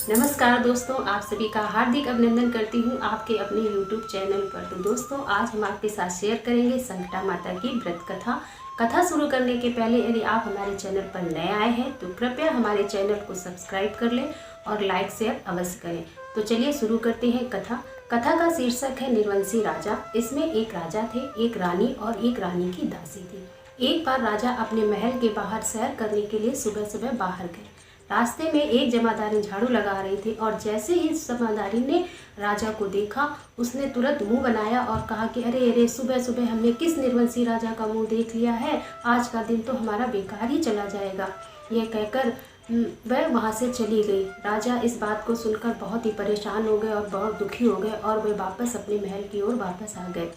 नमस्कार दोस्तों, आप सभी का हार्दिक अभिनंदन करती हूँ आपके अपने YouTube चैनल पर। तो दोस्तों, आज हम आपके साथ शेयर करेंगे संकटा माता की व्रत कथा। कथा शुरू करने के पहले यदि आप हमारे चैनल पर नए आए हैं तो कृपया हमारे चैनल को सब्सक्राइब कर लें और लाइक शेयर अवश्य करें। तो चलिए शुरू करते हैं कथा। कथा का शीर्षक है निर्वंशी राजा। इसमें एक राजा थे, एक रानी और एक रानी की दासी थी। एक बार राजा अपने महल के बाहर सैर करने के लिए सुबह सुबह बाहर गए। रास्ते में एक जमादारी झाड़ू लगा रही थी और जैसे ही जमादारी ने राजा को देखा, उसने तुरंत मुंह बनाया और कहा कि अरे अरे, सुबह सुबह हमने किस निर्वंशी राजा का मुंह देख लिया है, आज का दिन तो हमारा बेकार ही चला जाएगा। यह कहकर वह वहाँ से चली गई। राजा इस बात को सुनकर बहुत ही परेशान हो गए और बहुत दुखी हो गए और वे वापस अपने महल की ओर वापस आ गए।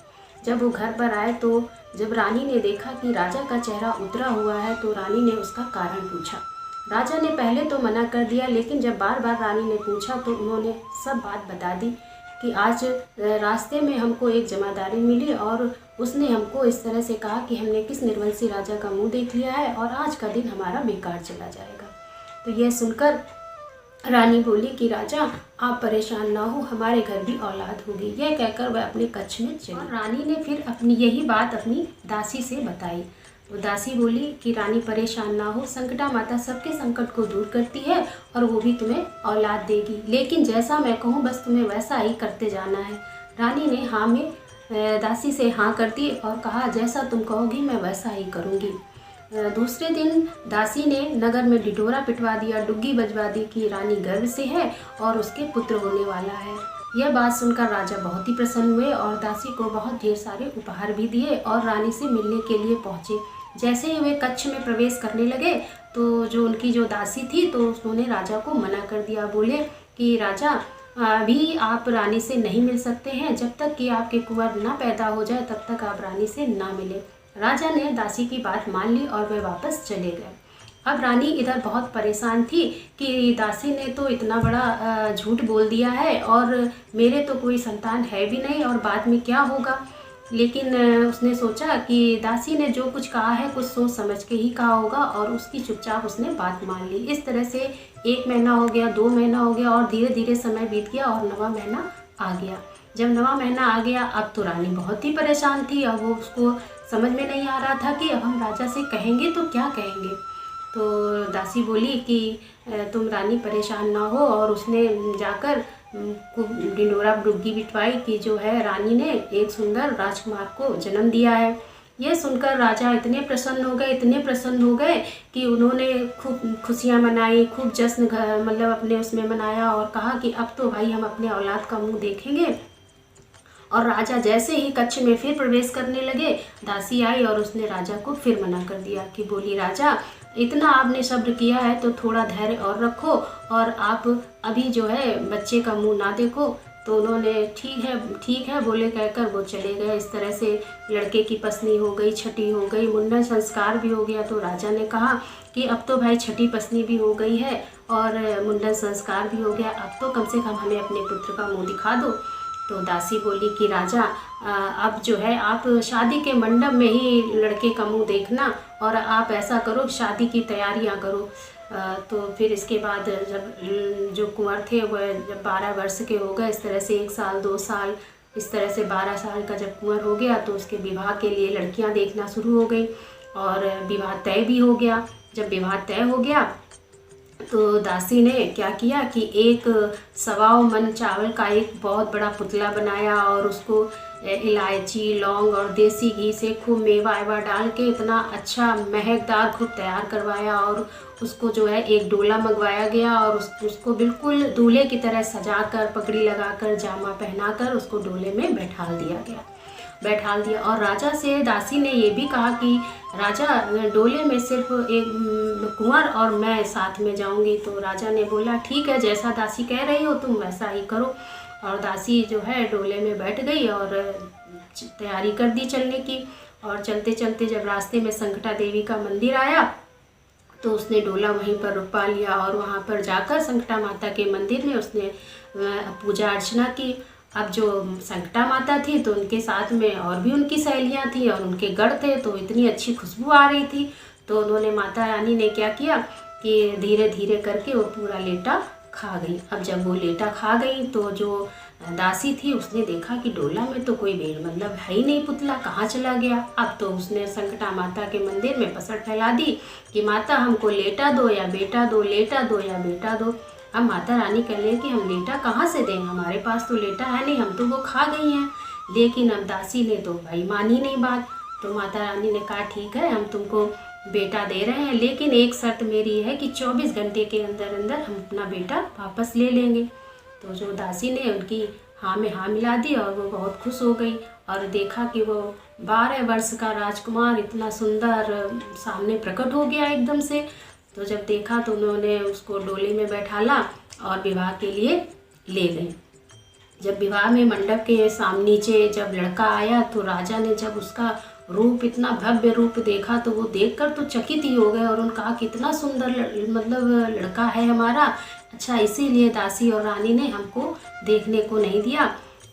जब वो घर पर आए तो जब रानी ने देखा कि राजा का चेहरा उतरा हुआ है तो रानी ने उसका कारण पूछा। राजा ने पहले तो मना कर दिया, लेकिन जब बार बार रानी ने पूछा तो उन्होंने सब बात बता दी कि आज रास्ते में हमको एक जमादारी मिली और उसने हमको इस तरह से कहा कि हमने किस निर्वंशी राजा का मुंह देख लिया है और आज का दिन हमारा बेकार चला जाएगा। तो यह सुनकर रानी बोली कि राजा, आप परेशान ना हो, हमारे घर भी औलाद होगी। यह कहकर वह अपने कक्ष में चली। और रानी ने फिर यही बात अपनी दासी से बताई। तो दासी बोली कि रानी परेशान ना हो, संकटा माता सबके संकट को दूर करती है और वो भी तुम्हें औलाद देगी, लेकिन जैसा मैं कहूँ बस तुम्हें वैसा ही करते जाना है। रानी ने हाँ में दासी से हाँ कर दी और कहा जैसा तुम कहोगी मैं वैसा ही करूँगी। दूसरे दिन दासी ने नगर में ढिढोरा पिटवा दिया, डुग्गी बजवा दी कि रानी गर्भ से है और उसके पुत्र होने वाला है। यह बात सुनकर राजा बहुत ही प्रसन्न हुए और दासी को बहुत ढेर सारे उपहार भी दिए और रानी से मिलने के लिए पहुँचे। जैसे ही वे कक्ष में प्रवेश करने लगे तो जो उनकी दासी थी तो उन्होंने राजा को मना कर दिया। बोले कि राजा, अभी आप रानी से नहीं मिल सकते हैं, जब तक कि आपके कुंवर ना पैदा हो जाए तब तक आप रानी से ना मिले। राजा ने दासी की बात मान ली और वे वापस चले गए। अब रानी इधर बहुत परेशान थी कि दासी ने तो इतना बड़ा झूठ बोल दिया है और मेरे तो कोई संतान है भी नहीं और बाद में क्या होगा। लेकिन उसने सोचा कि दासी ने जो कुछ कहा है कुछ सोच समझ के ही कहा होगा और उसकी चुपचाप उसने बात मान ली। इस तरह से 1 महीना हो गया, 2 महीना हो गया और धीरे धीरे समय बीत गया और 9वां महीना आ गया। जब 9वां महीना आ गया अब तो रानी बहुत ही परेशान थी। अब वो उसको समझ में नहीं आ रहा था कि अब हम राजा से कहेंगे तो क्या कहेंगे। तो दासी बोली कि तुम रानी परेशान ना हो और उसने जाकर ढिंडोरा डुग्गी बिठवाई कि जो है रानी ने एक सुंदर राजकुमार को जन्म दिया है। यह सुनकर राजा इतने प्रसन्न हो गए कि उन्होंने खूब खुशियाँ मनाई, खूब जश्न मतलब अपने उसमें मनाया और कहा कि अब तो भाई हम अपने औलाद का मुंह देखेंगे। और राजा जैसे ही कक्ष में फिर प्रवेश करने लगे, दासी आई और उसने राजा को फिर मना कर दिया कि बोली राजा, इतना आपने सब्र किया है तो थोड़ा धैर्य और रखो और आप अभी जो है बच्चे का मुंह ना देखो। तो उन्होंने ठीक है बोले कहकर वो चले गए। इस तरह से लड़के की पसनी हो गई, छठी हो गई, मुंडन संस्कार भी हो गया। तो राजा ने कहा कि अब तो भाई छठी पसनी भी हो गई है और मुंडन संस्कार भी हो गया, अब तो कम से कम हमें अपने पुत्र का मुँह दिखा दो। तो दासी बोली कि राजा, अब जो है आप शादी के मंडप में ही लड़के का मुंह देखना और आप ऐसा करो शादी की तैयारियां करो। तो फिर इसके बाद जब जो कुंवर थे वह जब 12 वर्ष के हो गए, इस तरह से 1 साल 2 साल इस तरह से 12 साल का जब कुंवर हो गया तो उसके विवाह के लिए लड़कियां देखना शुरू हो गई और विवाह तय भी हो गया। जब विवाह तय हो गया तो दासी ने क्या किया कि एक 1.25 मन चावल का एक बहुत बड़ा पुतला बनाया और उसको इलायची, लौंग और देसी घी से खूब मेवा एवा डाल के इतना अच्छा महकदार खूब तैयार करवाया और उसको जो है एक डोला मंगवाया गया और उसको बिल्कुल दूल्हे की तरह सजाकर, पगड़ी लगाकर, जामा पहनाकर उसको डोले में बैठाल दिया और राजा से दासी ने ये भी कहा कि राजा, डोले में सिर्फ एक कुंवर और मैं साथ में जाऊंगी। तो राजा ने बोला ठीक है, जैसा दासी कह रही हो तुम वैसा ही करो। और दासी जो है डोले में बैठ गई और तैयारी कर दी चलने की। और चलते चलते जब रास्ते में संकटा देवी का मंदिर आया तो उसने डोला वहीं पर रुकवा लिया और वहाँ पर जाकर संकटा माता के मंदिर में उसने पूजा अर्चना की। अब जो संकटा माता थी तो उनके साथ में और भी उनकी सहेलियां थी और उनके गढ़ थे, तो इतनी अच्छी खुशबू आ रही थी। तो उन्होंने, माता रानी ने क्या किया कि धीरे धीरे करके वो पूरा लेटा खा गई। अब जब वो लेटा खा गई तो जो दासी थी उसने देखा कि डोला में तो कोई मतलब है ही नहीं, पुतला कहाँ चला गया। अब तो उसने संकटा माता के मंदिर में पसर फैला दी कि माता हमको लेटा दो या बेटा दो, लेटा दो या बेटा दो। अब माता रानी कह रही कि हम लेटा कहाँ से दें, हमारे पास तो लेटा है नहीं, हम तो वो खा गई हैं। लेकिन अब दासी ने तो भाई मानी नहीं बात। तो माता रानी ने कहा ठीक है, हम तुमको बेटा दे रहे हैं, लेकिन एक शर्त मेरी है कि 24 घंटे के अंदर अंदर हम अपना बेटा वापस ले लेंगे। तो जो दासी ने उनकी हाँ में हाँ मिला दी और वो बहुत खुश हो गई और देखा कि वो 12 वर्ष का राजकुमार इतना सुंदर सामने प्रकट हो गया एकदम से। तो जब देखा तो उन्होंने उसको डोले में बैठाला और विवाह के लिए ले गए। जब विवाह में मंडप के सामने नीचे जब लड़का आया तो राजा ने जब उसका रूप, इतना भव्य रूप देखा तो वो देखकर तो चकित ही हो गए और उन्होंने कहा कितना सुंदर मतलब लड़का है हमारा। अच्छा, इसीलिए दासी और रानी ने हमको देखने को नहीं दिया।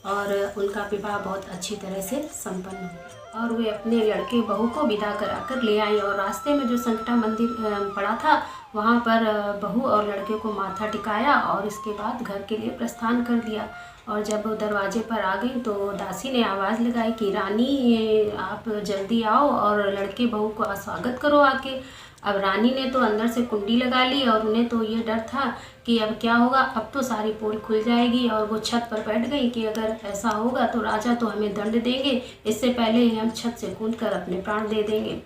और उनका विवाह बहुत अच्छी तरह से संपन्न हुआ और वे अपने लड़के बहू को विदा कराकर ले आई। और रास्ते में जो संकटा मंदिर पड़ा था वहाँ पर बहू और लड़के को माथा टिकाया और इसके बाद घर के लिए प्रस्थान कर दिया। और जब वो दरवाजे पर आ गई तो दासी ने आवाज़ लगाई कि रानी आप जल्दी आओ और लड़के बहू को स्वागत करो आके। अब रानी ने तो अंदर से कुंडी लगा ली और उन्हें तो ये डर था कि अब क्या होगा, अब तो सारी पोल खुल जाएगी। और वो छत पर बैठ गई कि अगर ऐसा होगा तो राजा तो हमें दंड देंगे, इससे पहले ही हम छत से कूदकर अपने प्राण दे देंगे।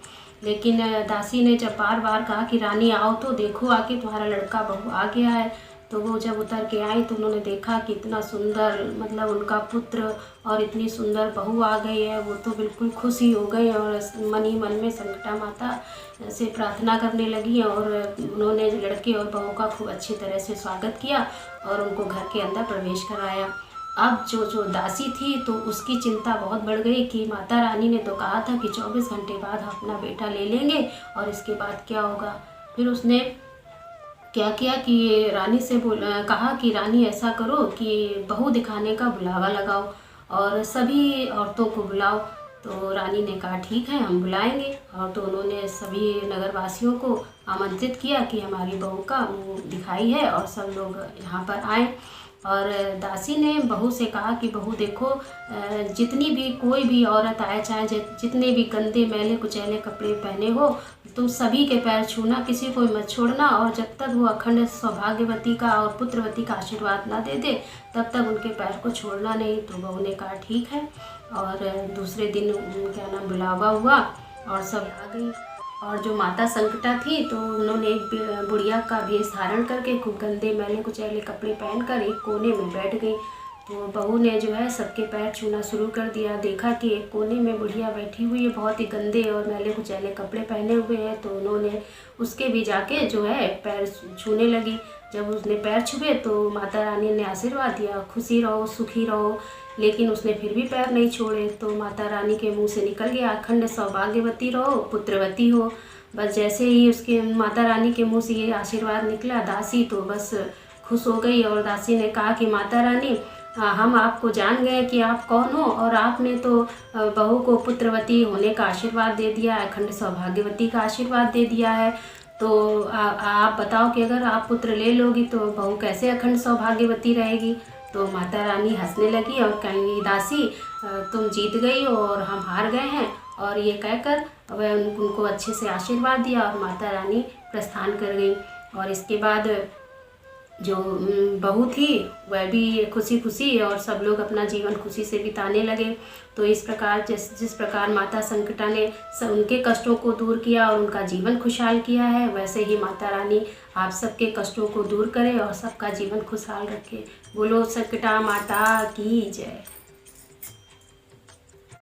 लेकिन दासी ने जब बार बार कहा कि रानी आओ तो देखो आके तुम्हारा लड़का बहू आ गया है, तो वो जब उतर के आई तो उन्होंने देखा कि इतना सुंदर मतलब उनका पुत्र और इतनी सुंदर बहू आ गई है। वो तो बिल्कुल खुश ही हो गई और मन ही मन में संकटा माता से प्रार्थना करने लगी और उन्होंने लड़के और बहू का खूब अच्छी तरह से स्वागत किया और उनको घर के अंदर प्रवेश कराया। अब जो दासी थी तो उसकी चिंता बहुत बढ़ गई कि माता रानी ने तो कहा था कि 24 घंटे बाद हम अपना बेटा ले लेंगे और इसके बाद क्या होगा। फिर उसने क्या किया कि रानी से कहा कि रानी ऐसा करो कि बहू दिखाने का बुलावा लगाओ और सभी औरतों को बुलाओ। तो रानी ने कहा ठीक है, हम बुलाएंगे। और तो उन्होंने सभी नगरवासियों को आमंत्रित किया कि हमारी बहू का मुँह दिखाई है और सब लोग यहाँ पर आए। और दासी ने बहू से कहा कि बहू देखो, जितनी भी कोई भी औरत आए, चाहे जितने भी गंदे मैले कुचैले कपड़े पहने हो, तुम सभी के पैर छूना, किसी को मत छोड़ना। और जब तक वो अखंड सौभाग्यवती का और पुत्रवती का आशीर्वाद ना दे दे तब तक उनके पैर को छोड़ना नहीं। तो बहू ने कहा ठीक है। और दूसरे दिन क्या नाम बुलावा हुआ और सब आ गई। और जो माता संकटा थी तो उन्होंने एक बुढ़िया का भेष धारण करके खूब गंदे मैले कुचैले कपड़े पहनकर एक कोने में बैठ गई। तो बहू ने जो है सबके पैर छूना शुरू कर दिया। देखा कि एक कोने में बुढ़िया बैठी हुई है, बहुत ही गंदे और मैले कुचैले कपड़े पहने हुए हैं। तो उन्होंने उसके भी जाके जो है पैर छूने लगी। जब उसने पैर छुए तो माता रानी ने आशीर्वाद दिया, खुशी रहो, सुखी रहो। लेकिन उसने फिर भी पैर नहीं छोड़े। तो माता रानी के मुंह से निकल गया, अखंड सौभाग्यवती रहो, पुत्रवती हो। बस जैसे ही उसके माता रानी के मुंह से ये आशीर्वाद निकला, दासी तो बस खुश हो गई। और दासी ने कहा कि माता रानी, हम आपको जान गए कि आप कौन हो और आपने तो बहू को पुत्रवती होने का आशीर्वाद दे दिया, अखंड सौभाग्यवती का आशीर्वाद दे दिया है। तो आप बताओ कि अगर आप पुत्र ले लोगी तो बहू कैसे अखंड सौभाग्यवती रहेगी। तो माता रानी हंसने लगी और कहेंगी दासी तुम जीत गई हो और हम हार गए हैं। और ये कहकर वह उनको अच्छे से आशीर्वाद दिया और माता रानी प्रस्थान कर गई। और इसके बाद जो बहू थी वह भी खुशी खुशी और सब लोग अपना जीवन खुशी से बिताने लगे। तो इस प्रकार जिस प्रकार माता संकटा ने उनके कष्टों को दूर किया और उनका जीवन खुशहाल किया है, वैसे ही माता रानी आप सबके कष्टों को दूर करे और सबका जीवन खुशहाल रखे। बोलो संकटा माता की जय।